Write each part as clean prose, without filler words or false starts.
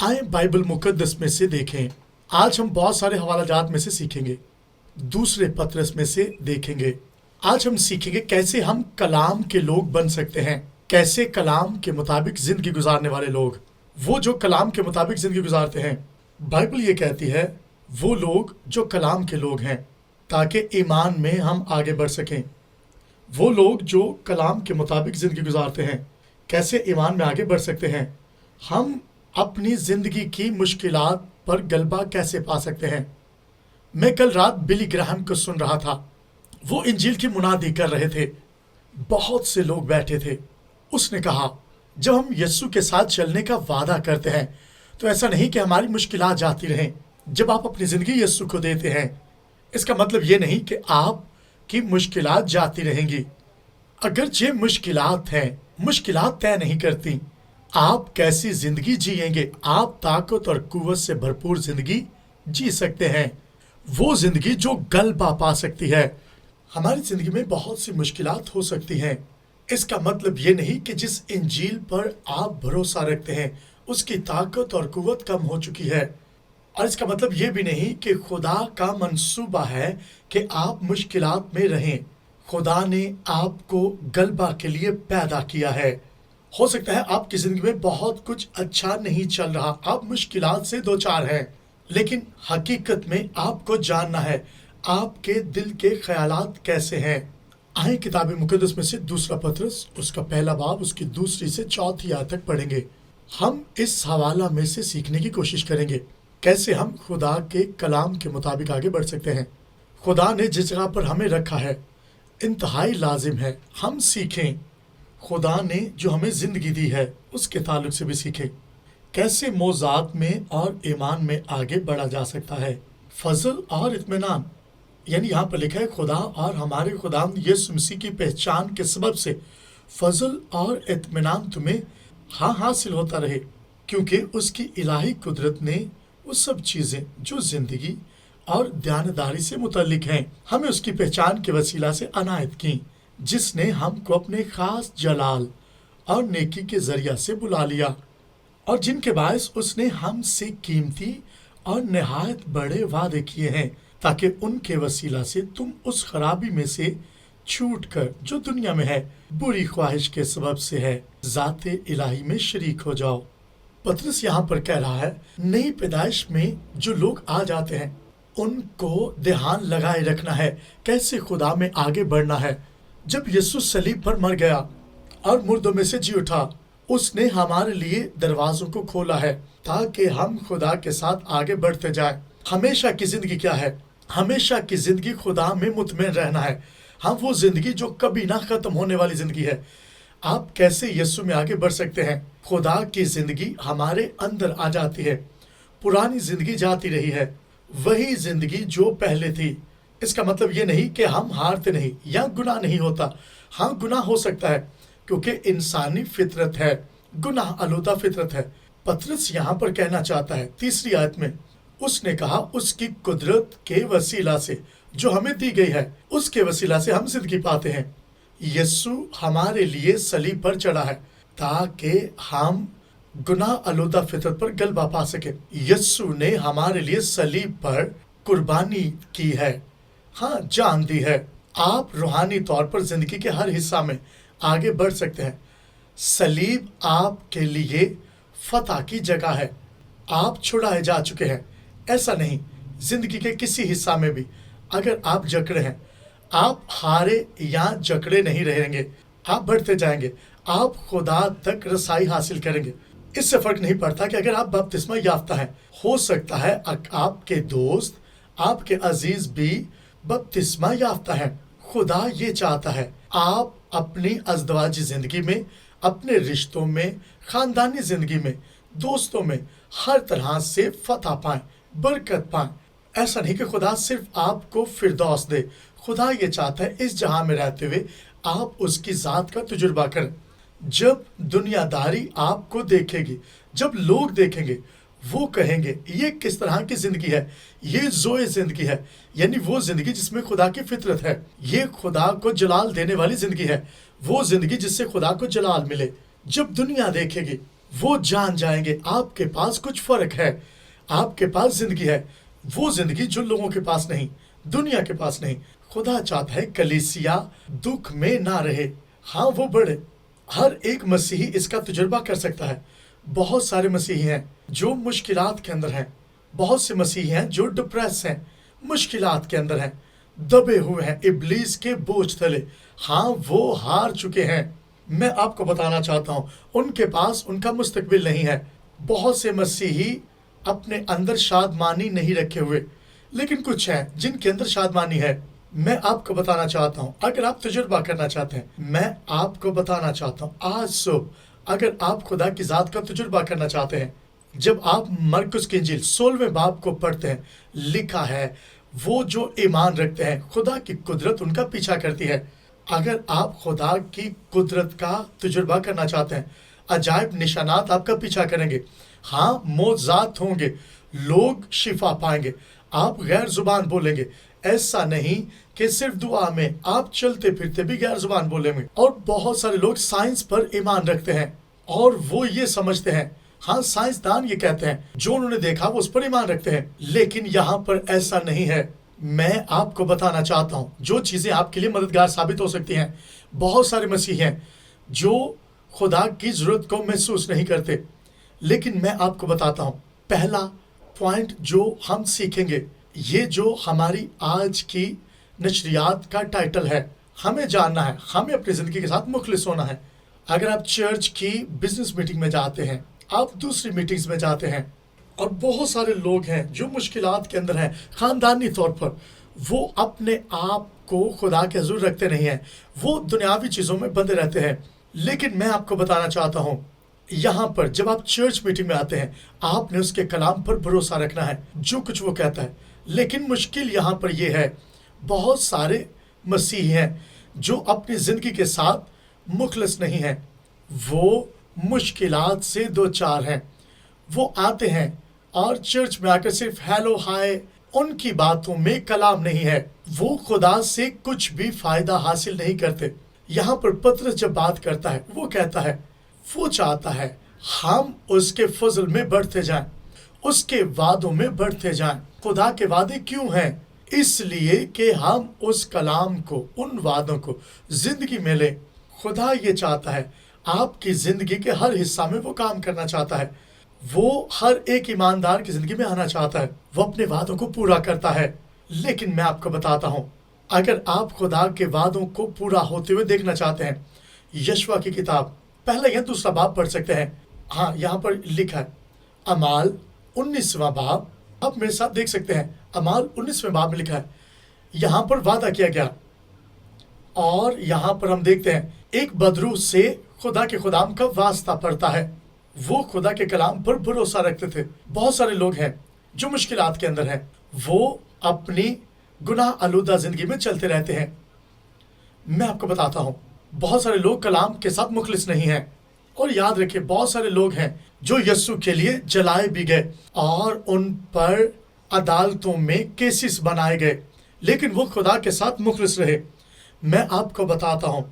آئیں بائبل مقدس میں سے دیکھیں۔ آج ہم بہت سارے حوالہ جات میں سے سیکھیں گے، دوسرے پطرس میں سے دیکھیں گے۔ آج ہم سیکھیں گے کیسے ہم کلام کے لوگ بن سکتے ہیں، کیسے کلام کے مطابق زندگی گزارنے والے لوگ، وہ جو کلام کے مطابق زندگی گزارتے ہیں۔ بائبل یہ کہتی ہے وہ لوگ جو کلام کے لوگ ہیں تاکہ ایمان میں ہم آگے بڑھ سکیں۔ وہ لوگ جو کلام کے مطابق زندگی گزارتے ہیں کیسے ایمان میں آگے بڑھ سکتے ہیں، ہم اپنی زندگی کی مشکلات پر غلبہ کیسے پا سکتے ہیں۔ میں کل رات بلی گراہم کو سن رہا تھا، وہ انجیل کی منادی کر رہے تھے، بہت سے لوگ بیٹھے تھے۔ اس نے کہا جب ہم یسوع کے ساتھ چلنے کا وعدہ کرتے ہیں تو ایسا نہیں کہ ہماری مشکلات جاتی رہیں۔ جب آپ اپنی زندگی یسوع کو دیتے ہیں اس کا مطلب یہ نہیں کہ آپ کی مشکلات جاتی رہیں گی۔ اگرچہ مشکلات ہیں، مشکلات طے نہیں کرتی آپ کیسی زندگی جئیں گے۔ آپ طاقت اور قوت سے بھرپور زندگی جی سکتے ہیں، وہ زندگی جو غلبہ پا سکتی ہے۔ ہماری زندگی میں بہت سی مشکلات ہو سکتی ہیں، اس کا مطلب یہ نہیں کہ جس انجیل پر آپ بھروسہ رکھتے ہیں اس کی طاقت اور قوت کم ہو چکی ہے، اور اس کا مطلب یہ بھی نہیں کہ خدا کا منصوبہ ہے کہ آپ مشکلات میں رہیں۔ خدا نے آپ کو غلبہ کے لیے پیدا کیا ہے۔ ہو سکتا ہے آپ کی زندگی میں بہت کچھ اچھا نہیں چل رہا، آپ مشکلات سے دوچار ہیں، لیکن حقیقت میں آپ کو جاننا ہے آپ کے دل کے خیالات کیسے ہیں۔ آئیں کتاب مقدس میں سے دوسرا پطرس اس کا پہلا باب اس کی دوسری سے چوتھی آیت تک پڑھیں گے۔ ہم اس حوالہ میں سے سیکھنے کی کوشش کریں گے کیسے ہم خدا کے کلام کے مطابق آگے بڑھ سکتے ہیں۔ خدا نے جس جگہ پر ہمیں رکھا ہے انتہائی لازم ہے ہم سیکھیں۔ خدا نے جو ہمیں زندگی دی ہے اس کے تعلق سے بھی سیکھیں، کیسے موضوعات میں اور ایمان میں آگے بڑھا جا سکتا ہے۔ فضل اور اطمینان، یعنی یہاں پر لکھا ہے خدا اور ہمارے خداوند یسوع مسیح کی پہچان کے سبب سے فضل اور اطمینان تمہیں حاصل ہوتا رہے، کیونکہ اس کی الہی قدرت نے وہ سب چیزیں جو زندگی اور دیانتداری سے متعلق ہیں ہمیں اس کی پہچان کے وسیلہ سے عنایت کی، جس نے ہم کو اپنے خاص جلال اور نیکی کے ذریعہ سے بلا لیا، اور جن کے باعث اس نے ہم سے قیمتی اور نہایت بڑے وعدے کیے ہیں، تاکہ ان کے وسیلہ سے تم اس خرابی میں سے چھوٹ کر جو دنیا میں ہے بری خواہش کے سبب سے ہے ذات الہی میں شریک ہو جاؤ۔ پطرس یہاں پر کہہ رہا ہے نئی پیدائش میں جو لوگ آ جاتے ہیں ان کو دھیان لگائے رکھنا ہے کیسے خدا میں آگے بڑھنا ہے۔ جب یسوع صلیب پر مر گیا اور مردوں میں سے جی اٹھا، اس نے ہمارے لیے دروازوں کو کھولا ہے تاکہ ہم خدا کے ساتھ آگے بڑھتے جائیں۔ ہمیشہ کی زندگی کیا ہے؟ ہمیشہ کی زندگی خدا میں مطمئن رہنا ہے۔ ہم وہ زندگی جو کبھی نہ ختم ہونے والی زندگی ہے۔ آپ کیسے یسوع میں آگے بڑھ سکتے ہیں؟ خدا کی زندگی ہمارے اندر آ جاتی ہے، پرانی زندگی جاتی رہی ہے، وہی زندگی جو پہلے تھی۔ اس کا مطلب یہ نہیں کہ ہم ہارتے نہیں یا گناہ نہیں ہوتا۔ ہاں گناہ ہو سکتا ہے کیونکہ انسانی فطرت ہے، گناہ آلودہ فطرت ہے۔ پطرس یہاں پر کہنا چاہتا ہے تیسری آیت میں، اس نے کہا اس کی قدرت کے وسیلہ سے جو ہمیں دی گئی ہے، اس کے وسیلہ سے ہم زندگی پاتے ہیں۔ یسوع ہمارے لیے صلیب پر چڑھا ہے تاکہ ہم گناہ آلودہ فطرت پر غلبہ پا سکیں۔ یسوع نے ہمارے لیے صلیب پر قربانی کی ہے، ہاں جان دی ہے۔ آپ روحانی طور پر زندگی کے ہر حصہ میں آگے بڑھ سکتے ہیں۔ صلیب آپ کے لیے فتح کی جگہ ہے، آپ چھڑائے جا چکے ہیں۔ ایسا نہیں، زندگی کے کسی حصہ میں بھی اگر آپ جکڑے ہیں، آپ ہارے یا جکڑے نہیں رہیں گے، آپ بڑھتے جائیں گے، آپ خدا تک رسائی حاصل کریں گے۔ اس سے فرق نہیں پڑتا کہ اگر آپ بپتسمہ یافتہ ہیں، ہو سکتا ہے آپ کے دوست، آپ کے عزیز بھی بپتسمہ یافتہ ہیں۔ خدا یہ چاہتا ہے آپ اپنی ازدواجی زندگی میں، اپنے رشتوں میں، خاندانی زندگی میں، دوستوں میں ہر طرح سے فتح پائیں، برکت پائیں۔ ایسا نہیں کہ خدا صرف آپ کو فردوس دے، خدا یہ چاہتا ہے اس جہاں میں رہتے ہوئے آپ اس کی ذات کا تجربہ کریں۔ جب دنیا داری آپ کو دیکھے گی، جب لوگ دیکھیں گے، وہ کہیں گے یہ کس طرح کی زندگی ہے، یہ زوئے زندگی ہے، یعنی وہ زندگی جس میں خدا کی فطرت ہے، یہ خدا کو جلال دینے والی زندگی ہے، وہ زندگی جس سے خدا کو جلال ملے۔ جب دنیا دیکھے گی وہ جان جائیں گے آپ کے پاس کچھ فرق ہے، آپ کے پاس زندگی ہے، وہ زندگی جو لوگوں کے پاس نہیں، دنیا کے پاس نہیں۔ خدا چاہتا ہے کلیسیا دکھ میں نہ رہے، ہاں وہ بڑھے۔ ہر ایک مسیحی اس کا تجربہ کر سکتا ہے۔ بہت سارے مسیحی ہیں جو مشکلات کے اندر ہیں، بہت سے مسیحی ہیں جو ڈپریس ہیں، مشکلات کے اندر ہیں، دبے ہوئے ہیں ابلیس کے بوجھ تلے۔ ہاں وہ ہار چکے ہیں۔ میں آپ کو بتانا چاہتا ہوں ان کے پاس ان کا مستقبل نہیں ہے۔ بہت سے مسیحی اپنے اندر شادمانی نہیں رکھے ہوئے، لیکن کچھ ہیں جن کے اندر شادمانی ہے۔ میں آپ کو بتانا چاہتا ہوں اگر آپ تجربہ کرنا چاہتے ہیں، میں آپ کو بتانا چاہتا ہوں آج صبح اگر آپ خدا کی ذات کا تجربہ کرنا چاہتے ہیں، جب آپ مرکز کی انجیل 16ویں باب کو پڑھتے ہیں، لکھا ہے وہ جو ایمان رکھتے ہیں خدا کی قدرت ان کا پیچھا کرتی ہے۔ اگر آپ خدا کی قدرت کا تجربہ کرنا چاہتے ہیں، عجائب نشانات آپ کا پیچھا کریں گے، ہاں معجزات ہوں گے، لوگ شفا پائیں گے، آپ غیر زبان بولیں گے۔ ایسا نہیں کہ صرف دعا میں، آپ چلتے پھرتے بھی غیر زبان بولیں گے۔ اور بہت سارے لوگ سائنس پر ایمان رکھتے ہیں اور وہ یہ سمجھتے ہیں، ہاں سائنسدان یہ کہتے ہیں، جو انہوں نے دیکھا وہ اس پر ایمان رکھتے ہیں، لیکن یہاں پر ایسا نہیں ہے۔ میں آپ کو بتانا چاہتا ہوں جو چیزیں آپ کے لیے مددگار ثابت ہو سکتی ہیں۔ بہت سارے مسیحی ہیں جو خدا کی ضرورت کو محسوس نہیں کرتے، لیکن میں آپ کو بتاتا ہوں پہلا پوائنٹ جو ہم سیکھیں گے، یہ جو ہماری آج کی نشریات کا ٹائٹل ہے، ہمیں جاننا ہے، ہمیں اپنی زندگی کے ساتھ مخلص ہونا ہے۔ اگر آپ چرچ کی بزنس میٹنگ میں جاتے ہیں، آپ دوسری میٹنگز میں جاتے ہیں، اور بہت سارے لوگ ہیں جو مشکلات کے اندر ہیں، خاندانی طور پر وہ اپنے آپ کو خدا کے حضور رکھتے نہیں ہیں، وہ دنیاوی چیزوں میں بندے رہتے ہیں۔ لیکن میں آپ کو بتانا چاہتا ہوں یہاں پر جب آپ چرچ میٹنگ میں آتے ہیں، آپ نے اس کے کلام پر بھروسہ رکھنا ہے جو کچھ وہ کہتا ہے۔ لیکن مشکل یہاں پر یہ ہے، بہت سارے مسیحی ہیں جو اپنی زندگی کے ساتھ مخلص نہیں ہیں، وہ مشکلات سے دوچار ہیں۔ وہ آتے ہیں اور چرچ میں آ کر صرف ہیلو ہائے، ان کی باتوں میں کلام نہیں ہے، وہ خدا سے کچھ بھی فائدہ حاصل نہیں کرتے۔ یہاں پر پطرس جب بات کرتا ہے وہ کہتا ہے وہ چاہتا ہے ہم اس کے فضل میں بڑھتے جائیں، اس کے وعدوں میں بڑھتے جائیں۔ خدا کے وعدے کیوں ہیں؟ اس لیے کہ ہم اس کلام کو، ان وعدوں کو زندگی میں لیں۔ خدا یہ چاہتا ہے آپ کی زندگی کے ہر حصہ میں وہ کام کرنا چاہتا ہے، وہ ہر ایک ایماندار کی زندگی میں آنا چاہتا ہے، وہ اپنے وعدوں کو پورا کرتا ہے۔ لیکن میں آپ کو بتاتا ہوں اگر آپ خدا کے وعدوں کو پورا ہوتے ہوئے دیکھنا چاہتے ہیں، یشوع کی کتاب پہلا یا دوسرا باب پڑھ سکتے ہیں۔ ہاں یہاں پر لکھا ہے اعمال 19واں باب، آپ میرے ساتھ دیکھ سکتے ہیں، اعمال 19ویں باب میں لکھا ہے، یہاں پر وعدہ کیا گیا، اور یہاں پر ہم دیکھتے ہیں ایک بدروح سے خدا کے خدام کا واسطہ پڑتا ہے، وہ خدا کے کلام پر بھروسہ رکھتے تھے۔ بہت سارے لوگ ہیں جو مشکلات کے اندر ہیں، وہ اپنی گناہ آلودہ زندگی میں چلتے رہتے ہیں۔ میں آپ کو بتاتا ہوں بہت سارے لوگ کلام کے ساتھ مخلص نہیں ہیں، اور یاد رکھیں بہت سارے لوگ ہیں جو یسوع کے لیے جلائے بھی گئے اور ان پر عدالتوں میں کیسز بنائے گئے، لیکن وہ خدا کے ساتھ مخلص رہے۔ میں آپ کو بتاتا ہوں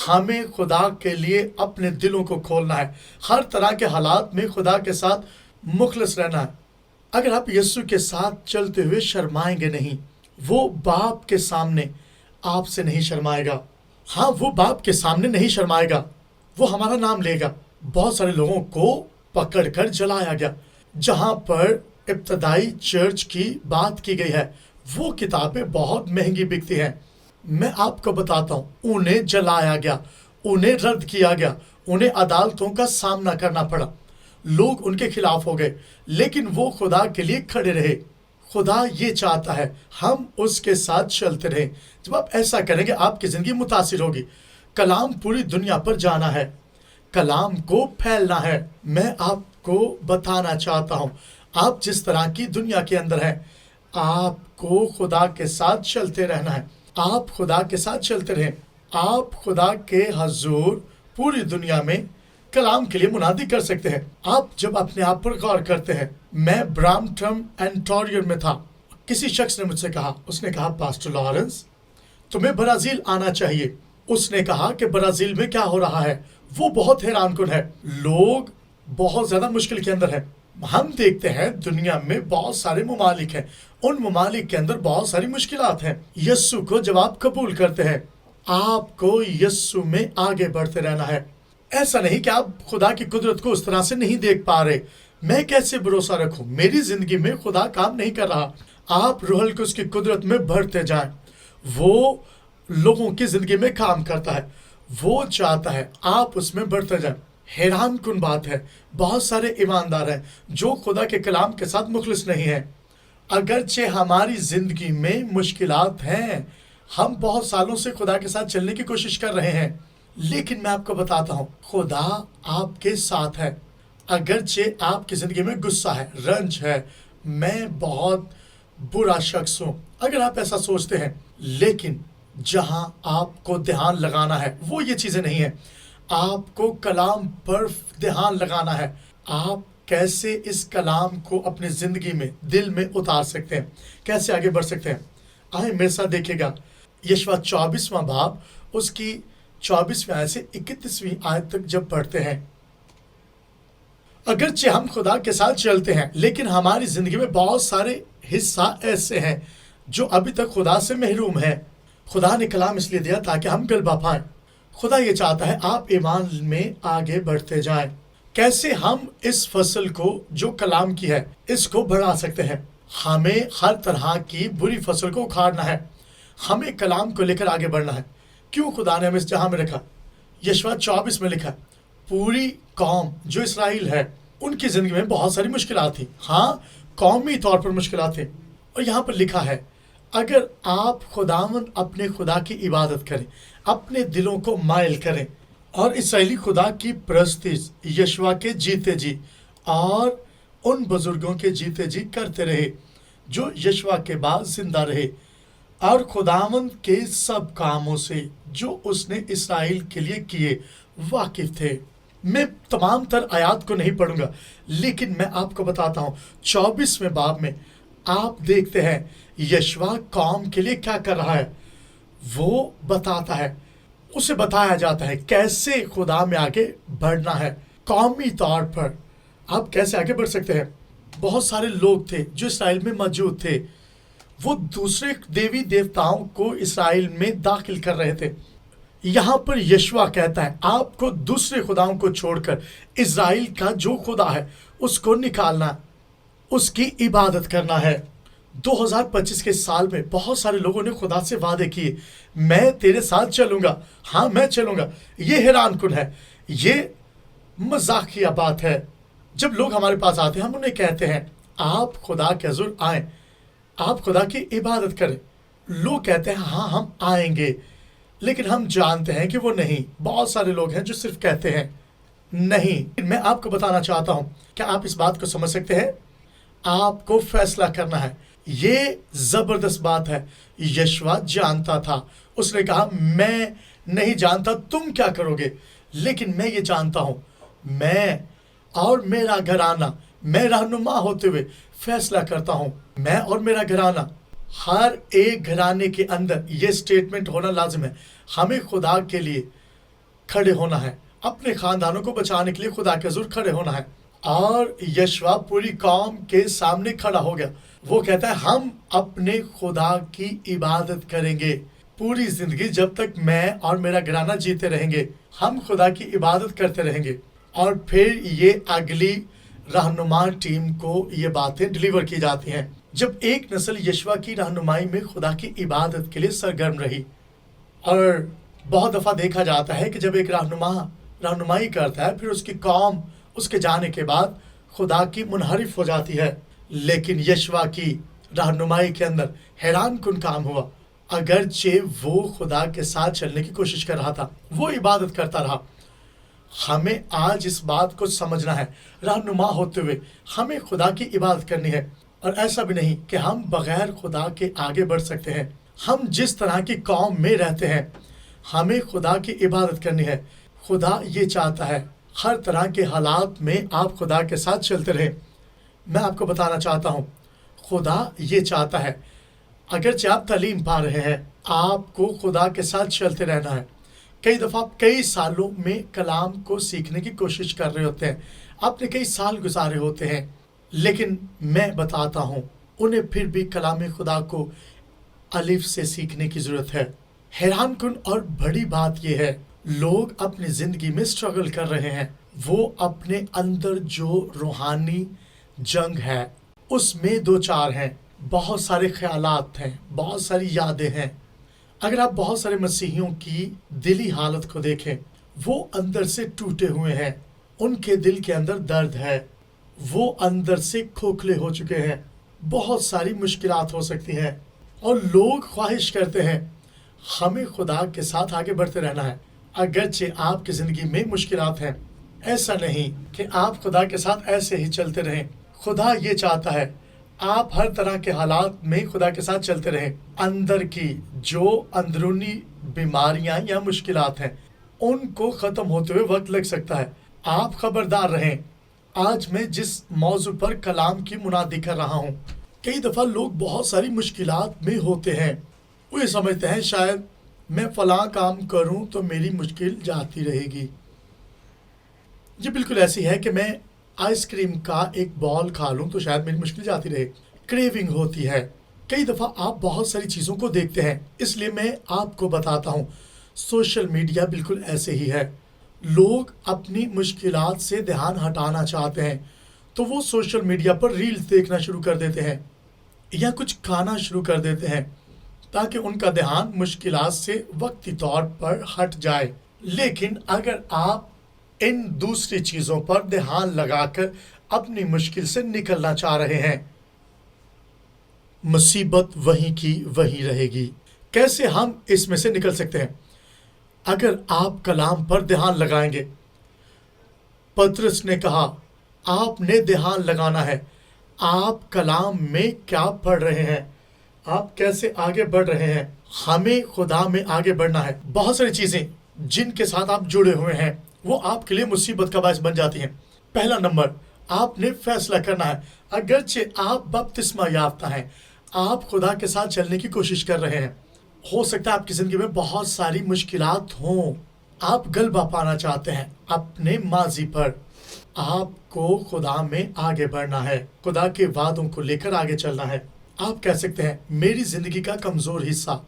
ہمیں خدا کے لیے اپنے دلوں کو کھولنا ہے، ہر طرح کے حالات میں خدا کے ساتھ مخلص رہنا ہے۔ اگر آپ یسوع کے ساتھ چلتے ہوئے شرمائیں گے نہیں، وہ باپ کے سامنے آپ سے نہیں شرمائے گا، ہاں وہ باپ کے سامنے نہیں شرمائے گا، وہ ہمارا نام لے گا۔ بہت سارے لوگوں کو پکڑ کر جلایا گیا، جہاں پر ابتدائی چرچ کی بات کی گئی ہے، وہ کتابیں بہت مہنگی بکتی ہیں۔ میں آپ کو بتاتا ہوں انہیں جلایا گیا، انہیں رد کیا گیا، انہیں عدالتوں کا سامنا کرنا پڑا، لوگ ان کے خلاف ہو گئے، لیکن وہ خدا کے لیے کھڑے رہے۔ خدا یہ چاہتا ہے ہم اس کے ساتھ چلتے رہیں۔ جب آپ ایسا کریں گے آپ کی زندگی متاثر ہوگی۔ کلام پوری دنیا پر جانا ہے، کلام کو پھیلنا ہے۔ میں آپ کو بتانا چاہتا ہوں آپ جس طرح کی دنیا کے اندر ہیں، آپ کو خدا کے ساتھ چلتے رہنا ہے، آپ خدا کے ساتھ چلتے رہیں۔ آپ خدا کے حضور پوری دنیا میں کلام کے لیے منادی کر سکتے ہیں۔ آپ جب اپنے آپ پر غور کرتے ہیں، میں برامپٹن انٹیریو میں تھا، کسی شخص نے مجھ سے کہا، اس نے کہا پاسٹر لارنس تمہیں برازیل آنا چاہیے۔ اس نے کہا کہ برازیل میں کیا ہو رہا ہے، وہ بہت حیران کن ہے، لوگ بہت زیادہ مشکل کے اندر ہے۔ ہم دیکھتے ہیں دنیا میں بہت سارے ممالک ہیں، ان ممالک کے اندر بہت ساری مشکلات ہیں۔ یسوع کو جب آپ قبول کرتے ہیں، آپ کو یسوع میں آگے بڑھتے رہنا ہے۔ ایسا نہیں کہ آپ خدا کی قدرت کو اس طرح سے نہیں دیکھ پا رہے، میں کیسے بھروسہ رکھوں، میری زندگی میں خدا کام نہیں کر رہا۔ آپ روح القدس کی قدرت میں بڑھتے جائیں، وہ لوگوں کی زندگی میں کام کرتا ہے، وہ چاہتا ہے آپ اس میں بڑھتے جائیں۔ حیران کن بات ہے، بہت سارے ایماندار ہیں جو خدا کے کلام کے ساتھ مخلص نہیں ہیں۔ اگرچہ ہماری زندگی میں مشکلات ہیں، ہم بہت سالوں سے خدا کے ساتھ چلنے کی کوشش کر رہے ہیں، لیکن میں آپ کو بتاتا ہوں خدا آپ کے ساتھ ہے۔ اگرچہ آپ کی زندگی میں غصہ ہے، رنج ہے، میں بہت برا شخص ہوں، اگر آپ ایسا سوچتے ہیں، لیکن جہاں آپ کو دھیان لگانا ہے وہ یہ چیزیں نہیں ہیں۔ آپ کو کلام پر دھیان لگانا ہے، آپ کیسے اس کلام کو اپنی زندگی میں دل میں اتار سکتے ہیں، کیسے آگے بڑھ سکتے ہیں۔ آئیں میرے ساتھ دیکھیے گا یشوع 24واں باب اس کی 24ویں آیت سے 31ویں آیت تک جب پڑھتے ہیں۔ اگرچہ ہم خدا کے ساتھ چلتے ہیں، لیکن ہماری زندگی میں بہت سارے حصہ ایسے ہیں جو ابھی تک خدا سے محروم ہیں۔ خدا نے کلام اس لیے دیا تاکہ ہم غلبہ پائیں۔ خدا یہ چاہتا ہے آپ ایمان میں آگے بڑھتے جائیں۔ کیسے ہم اس فصل کو جو کلام کی ہے اس کو بڑھا سکتے ہیں؟ ہمیں ہر طرح کی بری فصل کو اکھاڑنا ہے، ہمیں کلام کو لے کر آگے بڑھنا ہے۔ کیوں خدا نے ہمیں اس جہاں میں رکھا؟ یشوع 24 میں لکھا پوری قوم جو اسرائیل ہے ان کی زندگی میں بہت ساری مشکلات تھیں، ہاں قومی طور پر مشکلات تھیں، اور یہاں پر لکھا ہے اگر آپ خداوند اپنے خدا کی عبادت کریں، اپنے دلوں کو مائل کریں اور اسرائیلی خدا کی پرستش یشوع کے جیتے جی اور ان بزرگوں کے جیتے جی کرتے رہے جو یشوع کے بعد زندہ رہے، اور خداوند کے سب کاموں سے جو اس نے اسرائیل کے لیے کیے واقف تھے۔ میں تمام تر آیات کو نہیں پڑھوں گا، لیکن میں آپ کو بتاتا ہوں 24ویں باب میں آپ دیکھتے ہیں یشوع قوم کے لیے کیا کر رہا ہے، وہ بتاتا ہے، اسے بتایا جاتا ہے کیسے خدا میں آگے بڑھنا ہے۔ قومی طور پر آپ کیسے آگے بڑھ سکتے ہیں؟ بہت سارے لوگ تھے جو اسرائیل میں موجود تھے، وہ دوسرے دیوی دیوتاؤں کو اسرائیل میں داخل کر رہے تھے۔ یہاں پر یشوع کہتا ہے آپ کو دوسرے خداؤں کو چھوڑ کر اسرائیل کا جو خدا ہے اس کو نکالنا، اس کی عبادت کرنا ہے۔ 2025 کے سال میں بہت سارے لوگوں نے خدا سے وعدے کیے، میں تیرے ساتھ چلوں گا، ہاں میں چلوں گا۔ یہ حیران کن ہے، یہ مذاقیہ بات ہے۔ جب لوگ ہمارے پاس آتے ہیں ہم انہیں کہتے ہیں آپ خدا کے حضور آئیں، آپ خدا کی عبادت کریں، لوگ کہتے ہیں ہاں ہم آئیں گے، لیکن ہم جانتے ہیں کہ وہ نہیں۔ بہت سارے لوگ ہیں جو صرف کہتے ہیں نہیں۔ میں آپ کو بتانا چاہتا ہوں، کیا آپ اس بات کو سمجھ سکتے ہیں؟ آپ کو فیصلہ کرنا ہے، یہ زبردست بات ہے۔ یشوع جانتا تھا، اس نے کہا میں نہیں جانتا تم کیا کرو گے، لیکن میں یہ جانتا ہوں، میں اور میرا گھرانہ، میں رہنما ہوتے ہوئے فیصلہ کرتا ہوں، میں اور میرا گھرانہ۔ ہر ایک گھرانے کے اندر یہ سٹیٹمنٹ ہونا لازم ہے، ہمیں خدا کے لیے کھڑے ہونا ہے، اپنے خاندانوں کو بچانے کے لیے خدا کے حضور کھڑے ہونا ہے۔ اور یشوع پوری قوم کے سامنے کھڑا ہو گیا، وہ کہتا ہے ہم اپنے خدا کی عبادت کریں گے پوری زندگی، جب تک میں اور میرا گھرانہ جیتے رہیں گے ہم خدا کی عبادت کرتے رہیں گے۔ اور پھر یہ اگلی رہنما ٹیم کو یہ باتیں ڈلیور کی جاتی ہیں، جب ایک نسل یشوع کی رہنمائی میں خدا کی عبادت کے لیے سرگرم رہی۔ اور بہت دفعہ دیکھا جاتا ہے کہ جب ایک رہنما رہنمائی کرتا ہے، پھر اس کی قوم اس کے جانے کے بعد خدا کی منحرف ہو جاتی ہے، لیکن یشوع کی رہنمائی کے اندر حیران کن کام ہوا۔ اگرچہ وہ خدا کے ساتھ چلنے کی کوشش کر رہا تھا، وہ عبادت کرتا رہا۔ ہمیں آج اس بات کو سمجھنا ہے، رہنما ہوتے ہوئے ہمیں خدا کی عبادت کرنی ہے، اور ایسا بھی نہیں کہ ہم بغیر خدا کے آگے بڑھ سکتے ہیں۔ ہم جس طرح کی قوم میں رہتے ہیں ہمیں خدا کی عبادت کرنی ہے۔ خدا یہ چاہتا ہے ہر طرح کے حالات میں آپ خدا کے ساتھ چلتے رہیں۔ میں آپ کو بتانا چاہتا ہوں خدا یہ چاہتا ہے اگرچہ آپ تعلیم پا رہے ہیں، آپ کو خدا کے ساتھ چلتے رہنا ہے۔ کئی دفعہ کئی سالوں میں کلام کو سیکھنے کی کوشش کر رہے ہوتے ہیں، آپ نے کئی سال گزارے ہوتے ہیں، لیکن میں بتاتا ہوں انہیں پھر بھی کلام خدا کو الف سے سیکھنے کی ضرورت ہے۔ حیران کن اور بڑی بات یہ ہے، لوگ اپنی زندگی میں سٹرگل کر رہے ہیں، وہ اپنے اندر جو روحانی جنگ ہے اس میں دو چار ہیں، بہت سارے خیالات ہیں، بہت ساری یادیں ہیں۔ اگر آپ بہت سارے مسیحیوں کی دلی حالت کو دیکھیں، وہ اندر سے ٹوٹے ہوئے ہیں، ان کے دل کے اندر درد ہے، وہ اندر سے کھوکھلے ہو چکے ہیں، بہت ساری مشکلات ہو سکتی ہیں، اور لوگ خواہش کرتے ہیں ہمیں خدا کے ساتھ آگے بڑھتے رہنا ہے۔ اگرچہ آپ کی زندگی میں مشکلات ہیں، ایسا نہیں کہ آپ خدا کے ساتھ ایسے ہی چلتے رہیں۔ خدا یہ چاہتا ہے آپ ہر طرح کے حالات میں خدا کے ساتھ چلتے رہیں۔ اندر کی جو اندرونی بیماریاں یا مشکلات ہیں ان کو ختم ہوتے ہوئے وقت لگ سکتا ہے، آپ خبردار رہیں۔ آج میں جس موضوع پر کلام کی منادی کر رہا ہوں، کئی دفعہ لوگ بہت ساری مشکلات میں ہوتے ہیں، وہ یہ سمجھتے ہیں شاید میں فلاں کام کروں تو میری مشکل جاتی رہے گی۔ یہ بالکل ایسی ہے کہ میں آئس کریم کا ایک بال کھا لوں تو شاید میری مشکل جاتی رہے۔ کریونگ ہوتی ہے۔ کئی دفعہ آپ بہت ساری چیزوں کو دیکھتے ہیں، اس لیے میں آپ کو بتاتا ہوں سوشل میڈیا بالکل ایسے ہی ہے۔ لوگ اپنی مشکلات سے دھیان ہٹانا چاہتے ہیں تو وہ سوشل میڈیا پر ریلز دیکھنا شروع کر دیتے ہیں یا کچھ کھانا شروع کر دیتے ہیں تاکہ ان کا دھیان مشکلات سے وقتی طور پر ہٹ جائے۔ لیکن اگر آپ ان دوسری چیزوں پر دھیان لگا کر اپنی مشکل سے نکلنا چاہ رہے ہیں، مصیبت وہیں کی وہیں رہے گی۔ کیسے ہم اس میں سے نکل سکتے ہیں؟ اگر آپ کلام پر دھیان لگائیں گے، پطرس نے کہا آپ نے دھیان لگانا ہے، آپ کلام میں کیا پڑھ رہے ہیں، آپ کیسے آگے بڑھ رہے ہیں۔ ہمیں خدا میں آگے بڑھنا ہے۔ بہت ساری چیزیں جن کے ساتھ آپ جڑے ہوئے ہیں وہ آپ کے لیے مصیبت کا باعث بن جاتی ہیں۔ پہلا نمبر، آپ نے فیصلہ کرنا ہے، اگرچہ آپ بپتسمہ یافتہ ہیں، آپ خدا کے ساتھ چلنے کی کوشش کر رہے ہیں، ہو سکتا ہے آپ کی زندگی میں بہت ساری مشکلات ہوں، آپ غلبہ پانا چاہتے ہیں اپنے ماضی پر، آپ کو خدا میں آگے بڑھنا ہے، خدا کے وعدوں کو لے کر آگے چلنا ہے۔ آپ کہہ سکتے ہیں میری زندگی کا کمزور حصہ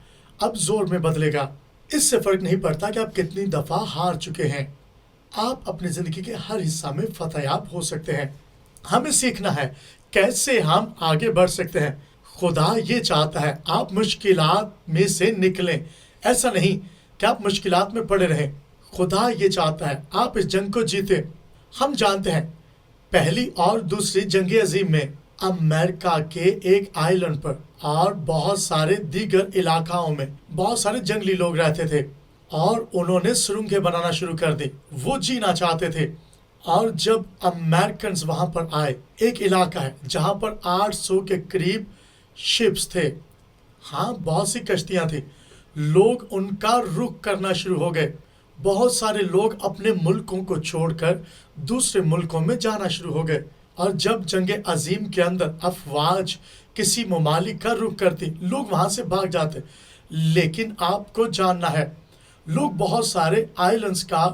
اب زور میں بدلے گا۔ اس سے فرق نہیں پڑتا کہ آپ کتنی دفعہ ہار چکے ہیں، آپ اپنی زندگی کے ہر حصہ میں فتح یاب ہو سکتے ہیں۔ ہمیں سیکھنا ہے کیسے ہم آگے بڑھ سکتے ہیں۔ خدا یہ چاہتا ہے آپ مشکلات میں سے نکلیں، ایسا نہیں کہ آپ مشکلات میں پڑے رہیں۔ خدا یہ چاہتا ہے آپ اس جنگ کو جیتے۔ ہم جانتے ہیں پہلی اور دوسری جنگ عظیم میں امریکہ کے ایک آئی لینڈ پر اور بہت سارے دیگر علاقوں میں بہت سارے جنگلی لوگ رہتے تھے اور انہوں نے سرنگیں بنانا شروع کر دی۔ وہ جینا چاہتے تھے، اور جب امریکنز وہاں پر آئے، ایک علاقہ ہے جہاں پر 800 کے قریب شپس تھے، ہاں بہت سی کشتیاں تھیں، لوگ ان کا رخ کرنا شروع ہو گئے۔ بہت سارے لوگ اپنے ملکوں کو چھوڑ کر دوسرے ملکوں میں جانا شروع ہو گئے، اور جب جنگ عظیم کے اندر افواج کسی ممالک کا رخ کرتی، لوگ وہاں سے بھاگ جاتے۔ لیکن آپ کو جاننا ہے لوگ بہت سارے آئلینڈز کا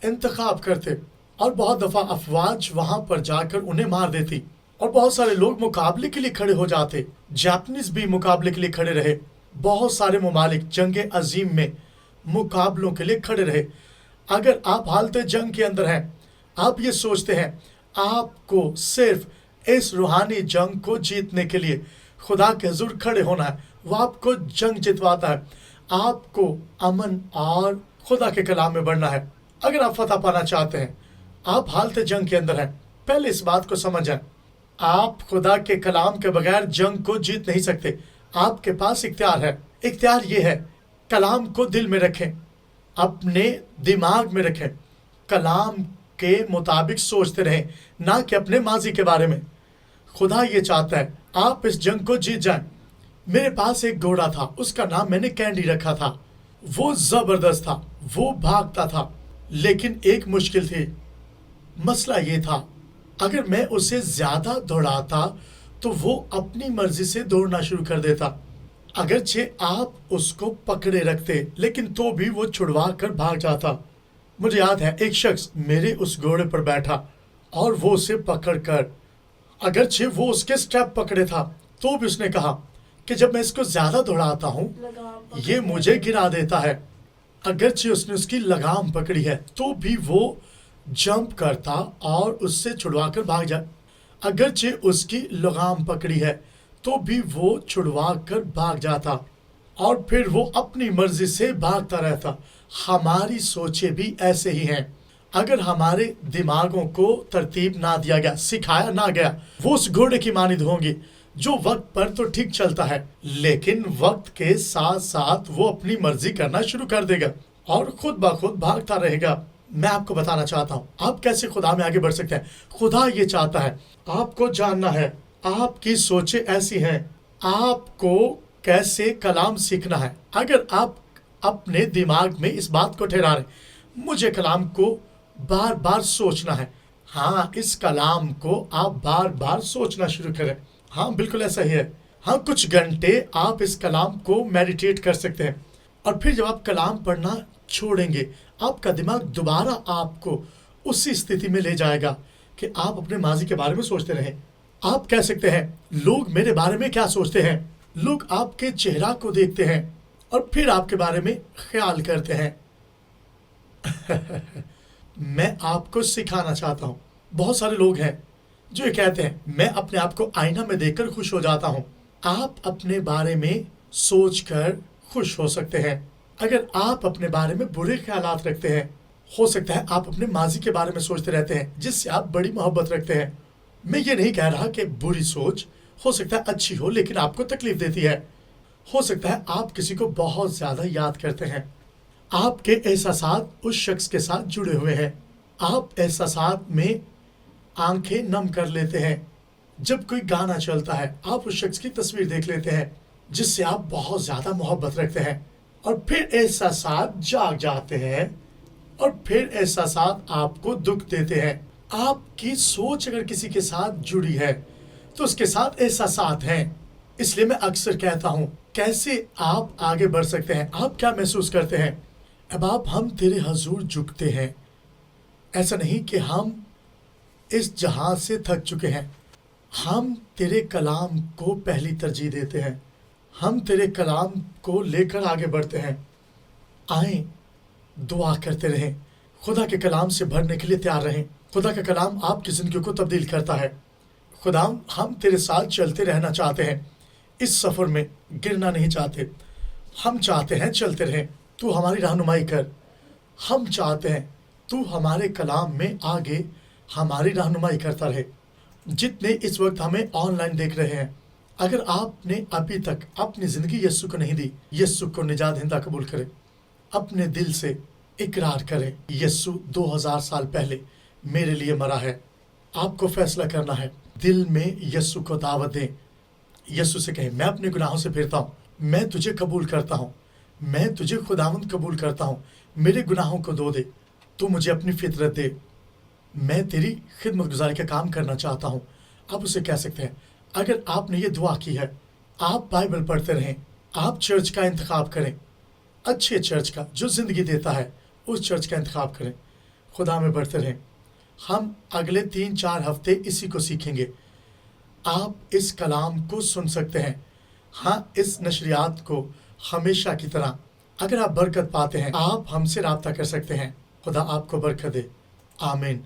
انتخاب کرتے اور بہت دفعہ افواج وہاں پر جا کر انہیں مار دیتی، اور بہت سارے لوگ مقابلے کے لیے کھڑے ہو جاتے۔ جاپنیز بھی مقابلے کے لیے کھڑے رہے، بہت سارے ممالک جنگ عظیم میں مقابلوں کے لیے کھڑے رہے۔ اگر آپ حالت جنگ کے اندر ہیں، آپ یہ سوچتے ہیں آپ کو صرف اس روحانی جنگ کو جیتنے کے لیے خدا کے حضور کھڑے ہونا ہے، وہ آپ کو جنگ جتواتا ہے، آپ کو امن اور خدا کے کلام میں بڑھنا ہے۔ اگر آپ فتح پانا چاہتے ہیں، آپ حالت جنگ کے اندر ہیں، پہلے اس بات کو سمجھیں، آپ خدا کے کلام کے بغیر جنگ کو جیت نہیں سکتے۔ آپ کے پاس اختیار ہے، اختیار یہ ہے کلام کو دل میں رکھیں، اپنے دماغ میں رکھیں، کلام کے مطابق سوچتے رہیں، نہ کہ اپنے ماضی کے بارے میں۔ خدا یہ چاہتا ہے آپ اس جنگ کو جیت جائیں۔ میرے پاس ایک گھوڑا تھا، اس کا نام میں نے کینڈی رکھا تھا، وہ زبردست تھا، وہ بھاگتا تھا، لیکن ایک مشکل تھی۔ مسئلہ یہ تھا اگر میں اسے زیادہ دوڑاتا تو وہ اپنی مرضی سے دوڑنا شروع کر دیتا، اگرچہ آپ اس کو پکڑے رکھتے لیکن تو بھی وہ چھڑوا کر بھاگ جاتا۔ مجھے یاد ہے ایک شخص میرے اس گھوڑے پر بیٹھا، اور وہ اسے پکڑ کر، اگرچہ وہ اس کے سٹیپ پکڑے تھا تو بھی اس نے کہا کہ جب میں اس کو زیادہ دوڑاتا ہوں یہ مجھے گرا دیتا ہے۔ اگرچہ اس نے اس کی لگام پکڑی ہے تو بھی وہ جمپ کرتا اور اس سے چھڑوا کر بھاگ جائے۔ اگرچہ اس کی لگام پکڑی ہے تو بھی وہ چھڑوا کر بھاگ جاتا اور پھر وہ اپنی مرضی سے بھاگتا رہتا۔ ہماری سوچیں بھی ایسے ہی ہیں۔ اگر ہمارے دماغوں کو ترتیب نہ دیا گیا، سکھایا نہ گیا، وہ اس گھوڑے کی مانند ہوں گی جو وقت پر تو ٹھیک چلتا ہے لیکن وقت کے ساتھ ساتھ وہ اپنی مرضی کرنا شروع کر دے گا اور خود بخود بھاگتا رہے گا۔ میں آپ کو بتانا چاہتا ہوں آپ کیسے خدا میں آگے بڑھ سکتے ہیں۔ خدا یہ چاہتا ہے، آپ کو جاننا ہے، آپ کی سوچیں ایسی ہیں، آپ کو کیسے کلام سیکھنا ہے۔ اگر آپ اپنے دماغ میں اس بات کو ٹھہرا رہے مجھے کلام کو بار بار سوچنا ہے، ہاں اس کلام کو آپ بار بار سوچنا شروع کریں۔ ہاں بالکل ایسا ہی ہے۔ ہاں کچھ گھنٹے آپ اس کلام کو میڈیٹیٹ کر سکتے ہیں اور پھر جب آپ کلام پڑھنا چھوڑیں گے آپ کا دماغ دوبارہ آپ کو اسی استھتی میں لے جائے گا کہ آپ اپنے ماضی کے بارے میں سوچتے رہیں۔ آپ کہہ سکتے ہیں لوگ میرے بارے میں کیا سوچتے ہیں، لوگ آپ کے چہرہ کو دیکھتے ہیں اور پھر آپ کے بارے میں خیال کرتے ہیں۔ میں آپ کو سکھانا چاہتا ہوں، بہت سارے لوگ ہیں جو یہ کہتے ہیں میں اپنے آپ کو آئینہ میں دیکھ کر خوش ہو جاتا ہوں۔ آپ اپنے بارے میں سوچ کر خوش ہو سکتے ہیں۔ اگر آپ اپنے بارے میں برے خیالات رکھتے ہیں ہو سکتا ہے آپ اپنے ماضی کے بارے میں سوچتے رہتے ہیں جس سے آپ بڑی محبت رکھتے ہیں۔ میں یہ نہیں کہہ رہا کہ بری سوچ ہو سکتا ہے اچھی ہو لیکن آپ کو تکلیف دیتی ہے۔ ہو سکتا ہے آپ کسی کو بہت زیادہ یاد کرتے ہیں، آپ کے احساسات اس شخص کے ساتھ جڑے ہوئے ہیں، آپ احساسات میں آنکھیں نم کر لیتے ہیں۔ جب کوئی گانا چلتا ہے آپ اس شخص کی تصویر دیکھ لیتے ہیں جس سے آپ بہت زیادہ محبت رکھتے ہیں اور پھر احساسات جاگ جاتے ہیں اور پھر احساسات آپ کو دکھ دیتے ہیں۔ آپ کی سوچ اگر کسی کے ساتھ جڑی ہے تو اس کے ساتھ احساسات ہیں۔ اس لیے میں اکثر کہتا ہوں کیسے آپ آگے بڑھ سکتے ہیں، آپ کیا محسوس کرتے ہیں۔ اب آپ ہم تیرے حضور جھکتے ہیں، ایسا نہیں کہ ہم اس جہاں سے تھک چکے ہیں، ہم تیرے کلام کو پہلی ترجیح دیتے ہیں، ہم تیرے کلام کو لے کر آگے بڑھتے ہیں۔ آئیں دعا کرتے رہیں، خدا کے کلام سے بھرنے کے لیے تیار رہیں۔ خدا کا کلام آپ کی زندگی کو تبدیل کرتا ہے۔ خدا ہم تیرے ساتھ چلتے رہنا چاہتے ہیں، اس سفر میں گرنا نہیں چاہتے، ہم چاہتے ہیں چلتے رہیں، تو ہماری رہنمائی کر۔ ہم چاہتے ہیں تو ہمارے کلام میں آگے ہماری رہنمائی کرتا رہے۔ جتنے اس وقت ہمیں آن لائن دیکھ رہے ہیں، اگر آپ نے ابھی تک اپنی زندگی یسوع کو نہیں دی، یسوع کو نجات دہندہ قبول کریں، اپنے دل سے اقرار کریں یسوع 2000 سال پہلے میرے لیے مرا ہے۔ آپ کو فیصلہ کرنا ہے، دل میں یسوع کو دعوت دیں، یسوع سے کہیں میں اپنے گناہوں سے پھرتا ہوں، میں تجھے قبول کرتا ہوں، میں تجھے خداوند قبول کرتا ہوں، میرے گناہوں کو دھو دے، تو مجھے اپنی فطرت دے، میں تیری خدمت گزاری کا کام کرنا چاہتا ہوں۔ آپ اسے کہہ سکتے ہیں۔ اگر آپ نے یہ دعا کی ہے، آپ بائبل پڑھتے رہیں، آپ چرچ کا انتخاب کریں، اچھے چرچ کا جو زندگی دیتا ہے اس چرچ کا انتخاب کریں، خدا میں بڑھتے رہیں۔ ہم اگلے 3-4 ہفتے اسی کو سیکھیں گے۔ آپ اس کلام کو سن سکتے ہیں، ہاں اس نشریات کو ہمیشہ کی طرح اگر آپ برکت پاتے ہیں آپ ہم سے رابطہ کر سکتے ہیں۔ خدا آپ کو برکت دے، آمین۔